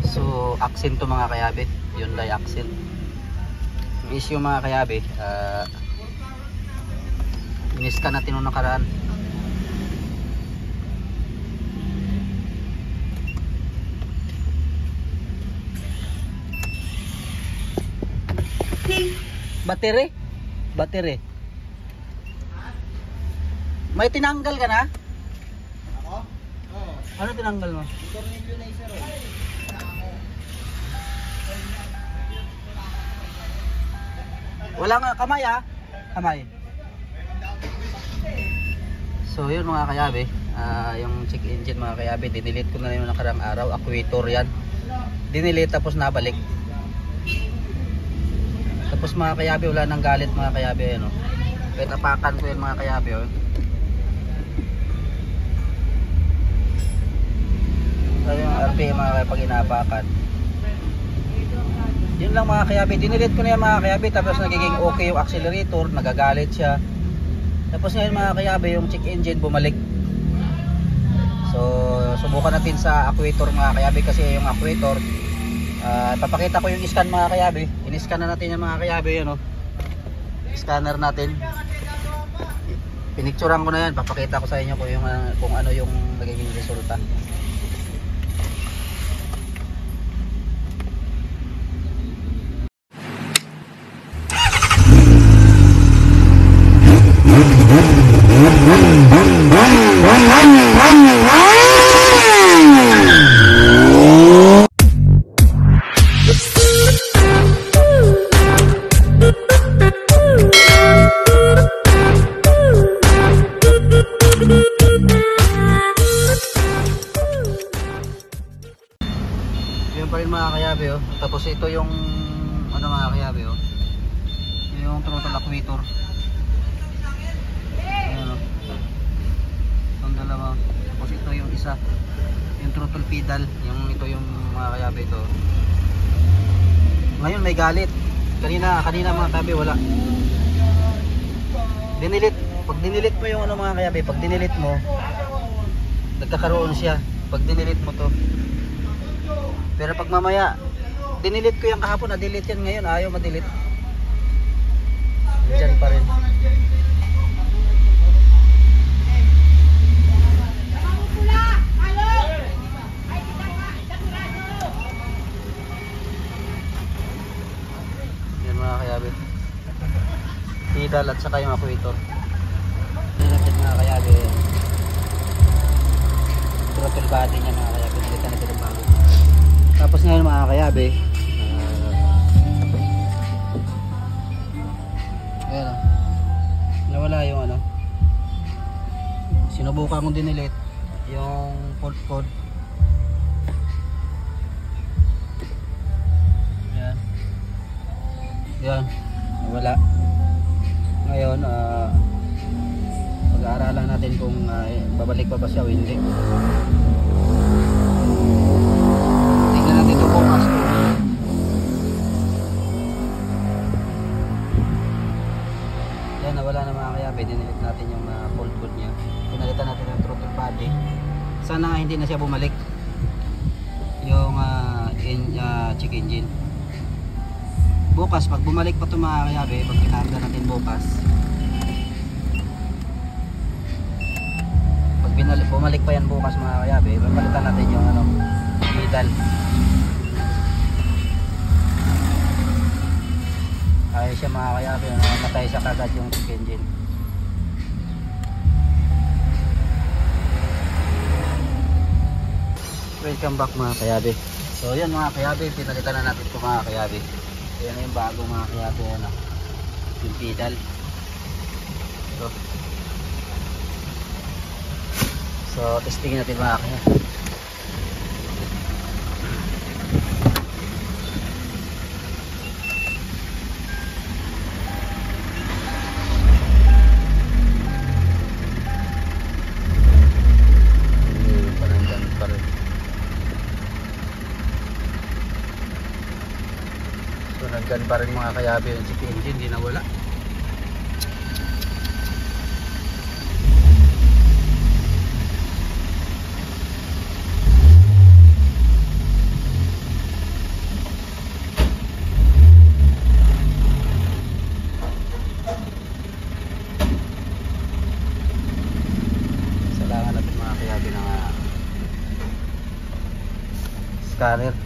So accent to mga kayabe, Hyundai accent. Yung issue mga kayabe, iniskan natin nung nakaraan. Battery. May tinanggal ka na? Ako? Oo. Ano tinanggal mo? Tornilyo na isa ron. Wala nga kamay ah. Kamay. So yun mga kayabe, yung check engine mga kayabe, dinelete ko na yun nakarang araw. Actuator yan. Dinelete tapos nabalik. Tapos mga kayabe, wala nang galit mga kayabe, ano. Kahit apakan ko yun mga kayabe, oh. Sabi yung RPM mga kayabe pag inaapakan. Yun lang mga kayabe, dinelete ko na yan mga kayabe, tapos nagiging okay yung accelerator, nagagalit siya. Tapos ngayon mga kayabe, yung check engine bumalik. So subukan natin sa actuator mga kayabe, kasi yung actuator, papakita ko yung scan mga kayabe. In-scan na natin yung mga kayabe, ano. Scanner natin. Pinicturean ko na yan, papakita ko sa inyo kung ano yung nagiging resulta. Yun pa rin mga kayabe, oh. Tapos ito yung ano mga kayabe, oh. Yung throttle actuator. Ayan, oh. Itong dalawa. Tapos ito yung isa, yung throttle pedal. Ito yung mga kayabe, ito. Ngayon may galit. Kanina mga kayabe wala. Dinilit. Pag dinilit mo yung ano mga kayabe, pag dinilit mo, nagkakaroon siya. Pag dinilit mo to. Pero pag mamaya, dinilit ko yung kahapon, na-delete yan ngayon, ayaw ma-delete. Diyan pa rin. Yan mga kayabe. Pedal at saka yung actuator. Yan natin mga kayabe. Throttle body niya mga kayabe. Nalitan natin yung bago. Tapos ngayon mga kayabe, ayan, nawala yung ano. Sinubukan kong dinelete yung fault code. Yan, nawala. Ngayon pag-aaralan natin kung babalik pa ba siya o hindi. Dito bukas ko. Yan, nawala na mga kayabe. Dinilit natin yung fault code nya. Pinalitan natin yung throttle body. Sana nga hindi na siya bumalik yung check engine. Bukas pag bumalik pa ito mga kayabe, pag kinarga natin bukas, pag bumalik pa yan bukas mga kayabe, papalitan natin yung ano, pedal. Ayaw siya mga kayabe, namatay sa kagad yung check engine. Welcome back mga kayabe. So yan mga kayabe, pinalitan na natin ito mga kayabe. Yan na yung bago mga kayabe, ano, yung pedal. So testingin natin mga kayabe. Nandyan pa rin mga kayabe yung check engine, di nawala. scanner.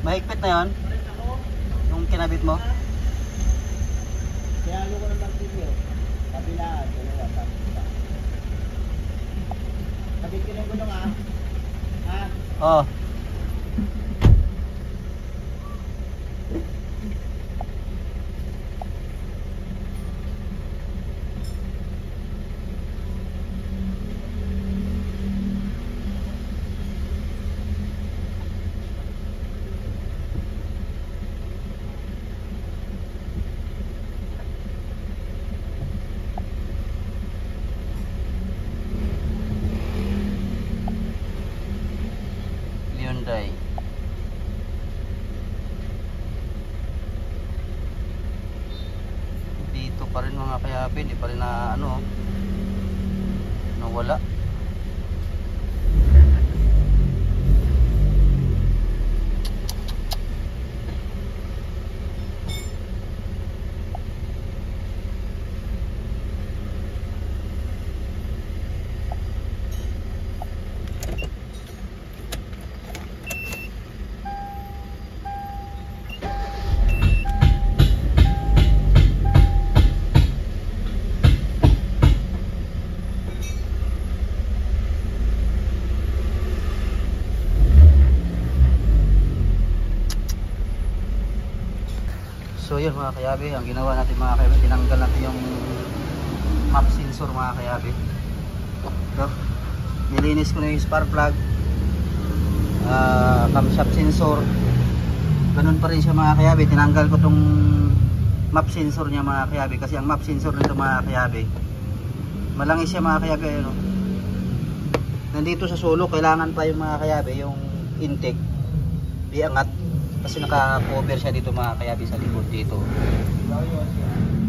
Mahigpit na yon yung kinabit mo. Kaya ano ko ng martilyo? Kabila, dalawa, tapos pa. Kabit ko na yung gulong ah. Ha? Oh. Hyundai. Dito pa rin mga kayabi, hindi pa rin na ano, nawala. So yun mga kayabi, ang ginawa natin mga kayabi, tinanggal natin yung map sensor mga kayabi. So, nilinis ko na yung spark plug, camshaft sensor, ganun pa rin siya mga kayabi. Tinanggal ko tong map sensor niya mga kayabi, kasi ang map sensor nito mga kayabi, malangis siya mga kayabi. Ano? Nandito sa sulok, kailangan pa yung mga kayabi, yung intake iangat, kasi naka-cover siya dito mga kayabi sa likod dito,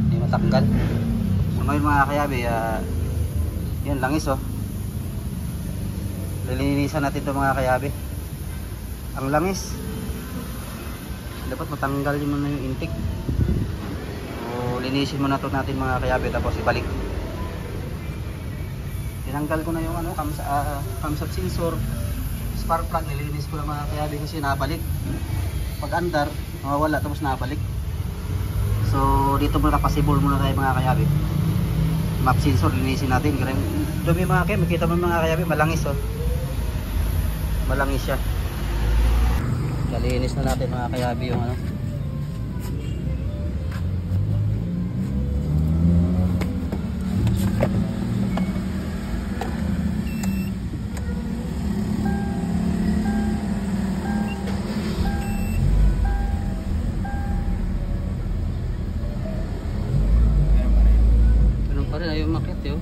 hindi matanggal. So ngayon mga kayabi, yun langis oh, lilinisan natin ito mga kayabi. Ang langis, dapat matanggal yung muna yung intake. So linisin muna ito natin mga kayabi, tapos ibalik. Tinanggal ko na yung ano, camshaft sensor, spark plug, nilinis ko na mga kayabi kasi nabalik. Pag andar, mawawala tapos nabalik. So dito muna pasibol muna tayo mga kayabi. Map sensor linisin natin. Dumi mga kayabi, makita mo mga kayabi, malangis oh. Malangis siya. Kalinis na natin mga kayabi yung ano. Ayaw umakyat yun.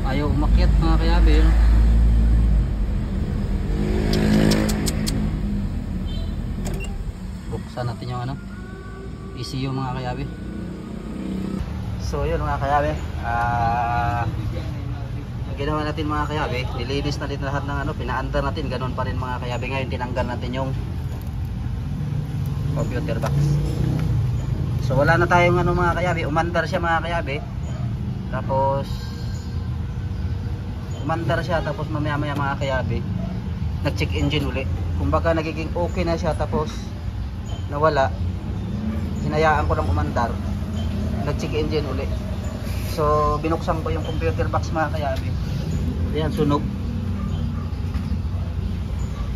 Ayaw umakyat mga kayabi yun. Buksan natin yung ano, ECU mga kayabi. So yun mga kayabi, ginawa natin mga kayabi, nilinis natin lahat ng ano, pinaandar natin, ganun pa rin mga kayabi. Ngayon tinanggal natin yung computer box. So wala na tayong ano mga kayabi, umandar siya mga kayabi. Tapos umandar siya, tapos mamaya maya mga kayabi, nag-check engine uli. Kumbaga nagiging okay na siya, tapos nawala, hinayaan ko ng umandar, nag-check engine uli. So binuksan ko yung computer box mga kayabi. Ayan, sunog.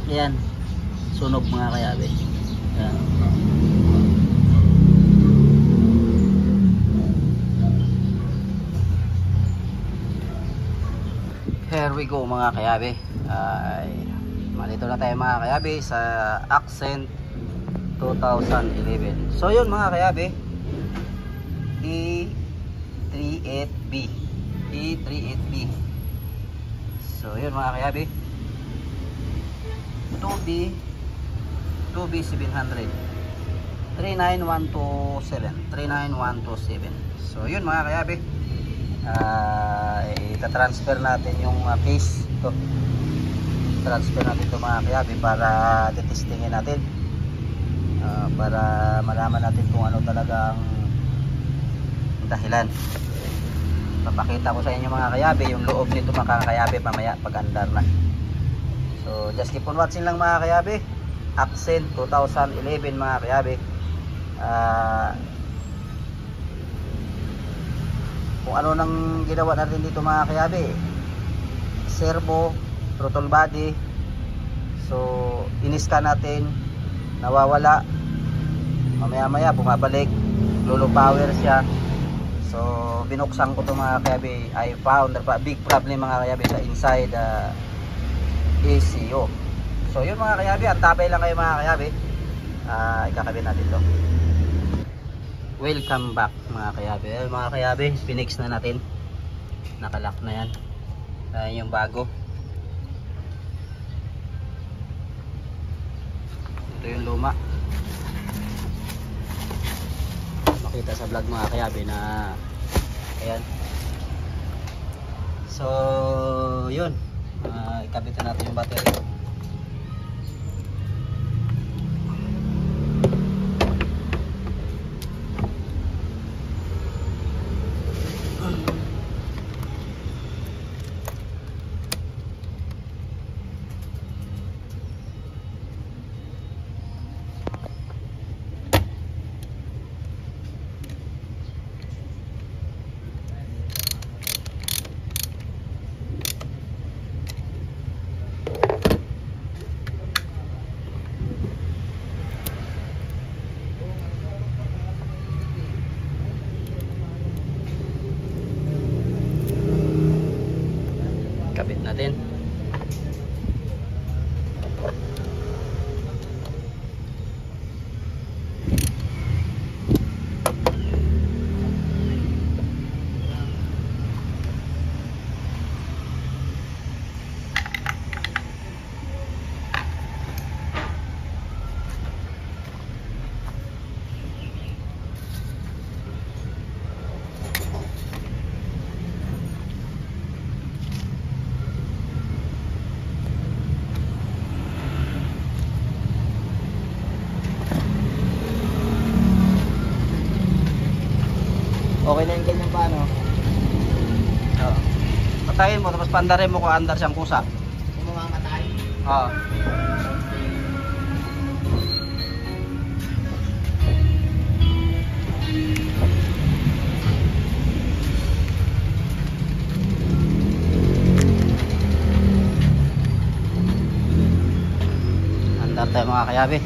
Ayan, sunog mga kayabi. Ayan. Here we go mga kayabi. Malito na tayo mga kayabi sa Accent 2011. So yun mga kayabe, E38B. E38B. So yun mga kayabe, 2B 700, 39127. So yun mga kayabe, itatransfer natin yung case ito. Transfer natin ito mga kayabe para titestingin natin, para malaman natin kung ano talagang dahilan. Papakita ko sa inyo mga kayabe yung loob nito mga kayabe mamaya pag andar na. So just keep on watching lang mga kayabe. Accent 2011 mga kayabe. Kung ano nang ginawa natin dito mga kayabe, servo, throttle body. So in-scan natin, nawawala, mamaya maya bumabalik, low power siya. So binuksan ko to mga kayabe. I found a big problem mga kayabe sa inside ECU. So yun mga kayabe, antabay lang kayo mga kayabe. Ikakabit natin to. Welcome back mga kayabe. Mga kayabe, pinix na natin, nakalock na yan. Ayan yung bago. Ito yung luma. Makita sa vlog mga kayabe na ayan. So yun, ikabit na natin yung battery. Kabit natin. Okay na yung ganyan pa, no? Oo. Patayin mo tapos pandarin mo kung andar siyang kusa. Kung mamamatay. Oo. Andar tayo mga kayabe.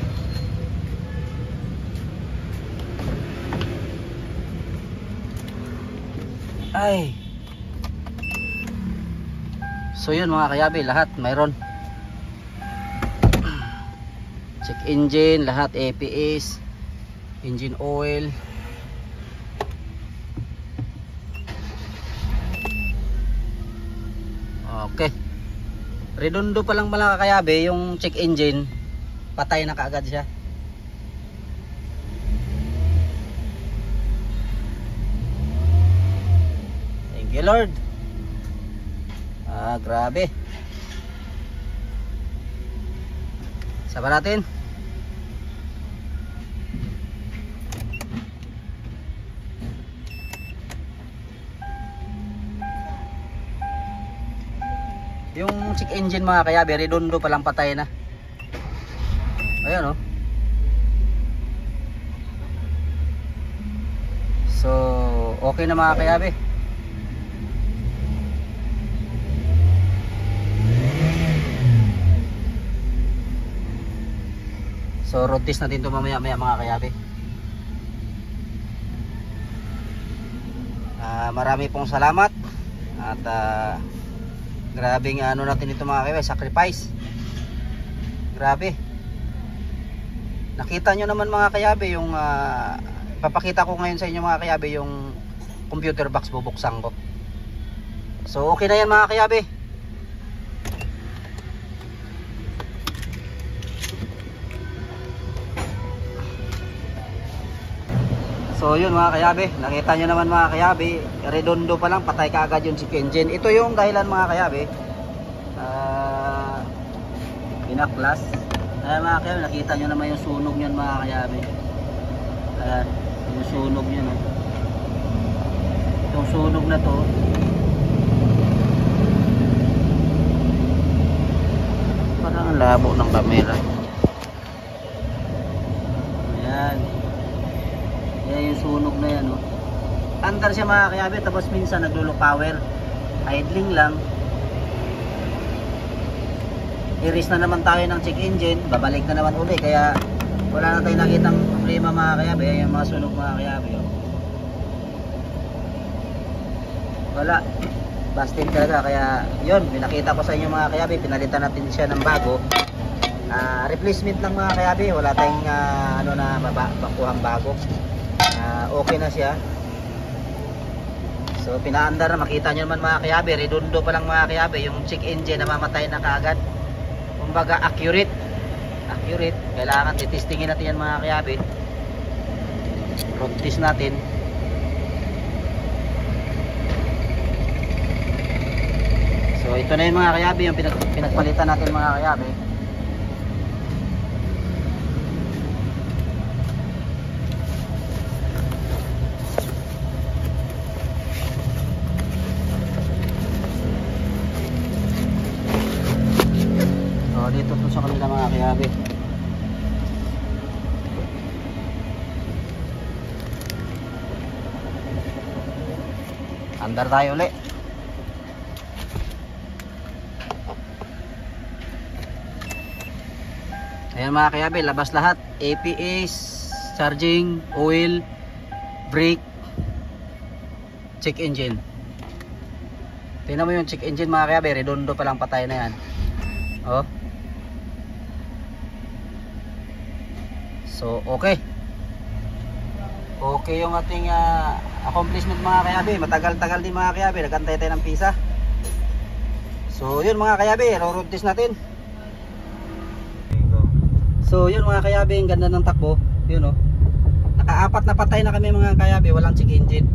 Ay. So yun mga kayabe, lahat mayroon. Check engine, lahat APS, engine oil. Okay. Redondo pa lang mga kayabe yung check engine, patay na kaagad siya. Thank you Lord. Grabe. Sabar natin. Yung check engine mga kayabe, redondo pa lang patay na. Ayan oh. So okay na mga kayabe. So road test natin ito mamaya mga kayabe. Marami pong salamat. At grabing ano natin ito mga kayabe, sacrifice. Grabe. Nakita nyo naman mga kayabe yung papakita ko ngayon sa inyo mga kayabe yung computer box bubuksan ko. So okay na yan mga kayabe. So yun mga kayabe, nakita nyo naman mga kayabe, redondo pa lang, patay ka agad yung check engine. Ito yung dahilan mga kayabe, pinaklas. Ayan mga kayabe, nakita nyo naman yung sunog nyan mga kayabe. Ayan, yung sunog nyan. Oh. Itong sunog na to, parang ang labo ng camera. Ayan. Yan yung sunog na yan. Oh. Andar siya mga kayabe, tapos minsan naglulo power. Idling lang. I-race na naman tayo ng check engine, babalik na naman uli, kaya wala na tayong nakitang problema mga kayabe. Ayan yung mga sunog mga kayabe. Oh. Wala, busted talaga, kaya yun, pinakita ko sa inyo mga kayabe, pinalitan natin siya ng bago. Replacement lang mga kayabe, wala tayong ano na makuhang bago. Okay na siya. So pinaandar na, makita nyo naman mga kayabe, redondo pa lang mga kayabe, yung check engine namamatay na kaagad. Kumbaga accurate, kailangan titestingin natin yan mga kayabe. Road test natin. So ito na yung mga kayabe, yung pinagpalitan natin mga kayabe. So dito to sa kanila mga kayabe. Andar tayo ulit. Ayan mga kayabe, labas lahat. APS, charging, oil, brake, check engine. Tingnan mo yung check engine mga kayabe, redondo pa lang, patay na yan. Oh. So okay. Okay yung ating accomplishment mga kayabe. Matagal-tagal din mga kayabe, nagantay tayo ng pisa. So yun mga kayabe, road test natin. So yun mga kayabe, ang ganda ng takbo. Yun oh. Naka-apat na patay na kami mga kayabe, walang check engine.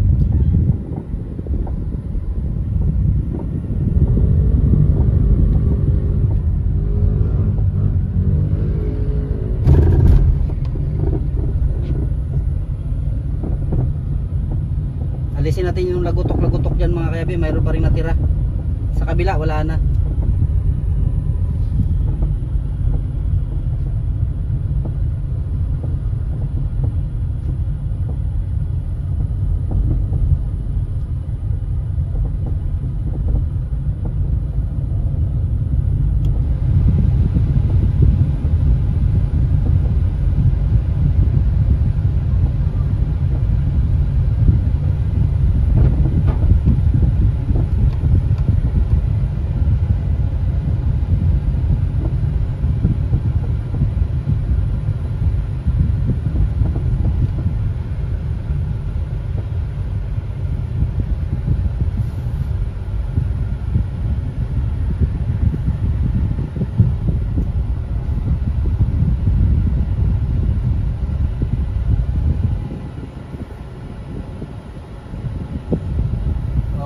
Alisin natin yung lagutok-lagutok dyan mga kayabe, mayroon pa rin natira. Sa kabila wala na.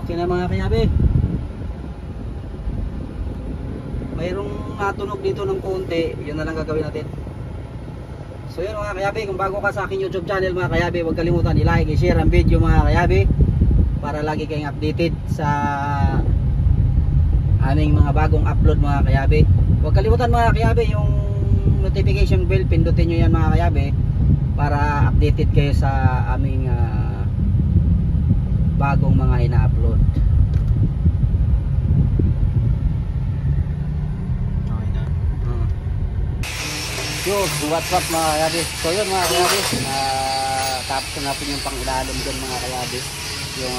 Okay na mga kayabe. Mayroong natunog dito ng konti, yun na lang gagawin natin. So yun mga kayabe, kung bago ka sa aking YouTube channel mga kayabe, huwag kalimutan i-like, i-share ang video mga kayabe, para lagi kayong updated sa aming mga bagong upload mga kayabe. Huwag kalimutan mga kayabe yung notification bell, pindutin nyo yan mga kayabe, para updated kayo sa aming bagong mga ina-upload. Okay na. Yun, what's up mga kayabe. So yun mga kayabe, tapos natin yung pang-ilalim dyan mga kayabe, yung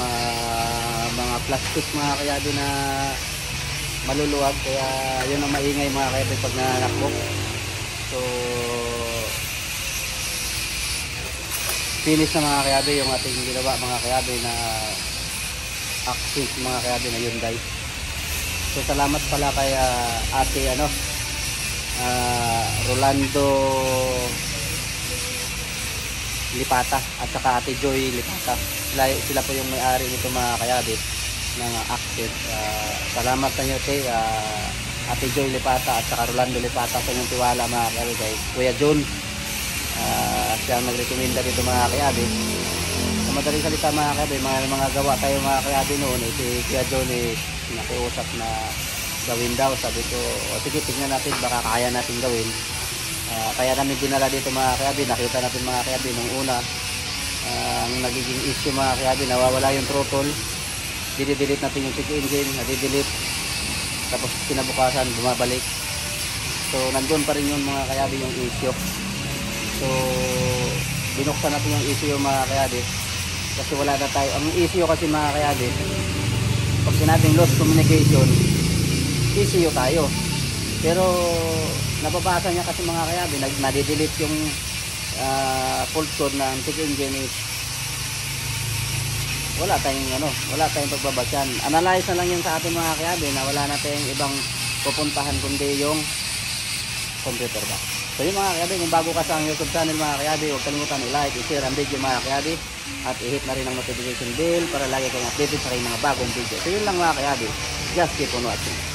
mga plastic mga kayabe na maluluwag, kaya yun ang maingay mga kayabe pag nanakbo. So finish na mga kayabe yung ating ginawa mga kayabe na accent mga kayabe na Hyundai. So salamat pala kay ate Rolando Lipata at saka ate Joy Lipata. Sila po yung may-ari nito mga kayabe ng accent. Salamat sa inyo kay ate Joy Lipata at saka Rolando Lipata sa inyong tiwala mga kayabe. Kay Kuya John, siya ang nagrekomenda dito mga kayabe. Sa madaling salita mga kayabe, mga gawa tayo mga kayabe noon, si Kuya John nakiusap na gawin daw. Sabi ko, sige tignan natin baka kaya natin gawin. Kaya namin dinala dito mga kayabe. Nakita natin mga kayabe nung una ang nagiging issue mga kayabe, nawawala yung throttle, didelete natin yung check engine, nadidelete, tapos kinabukasan bumabalik. So nandun pa rin yung mga kayabe yung issue. So binuksan natin yung issue mga kayabe kasi wala na tayo. Ang issue kasi mga kayabe, pag sinabing lost communication, issue tayo. Pero nababasa niya kasi mga kayabe, nadidelete yung fault code ng check engine is wala tayong pagbabasyan. Analyze na lang yun sa ating mga kayabe na wala na tayong ibang pupuntahan kundi yung computer box. So yung mga kayabe, kung bago ka sa YouTube channel mga kayabe, huwag kalimutan i-like, i-share ang video mga kayabe at i-hit na rin ang notification bell para lagi kayong updated sa kayong mga bagong video. So yun lang mga kayabe, just keep on watching.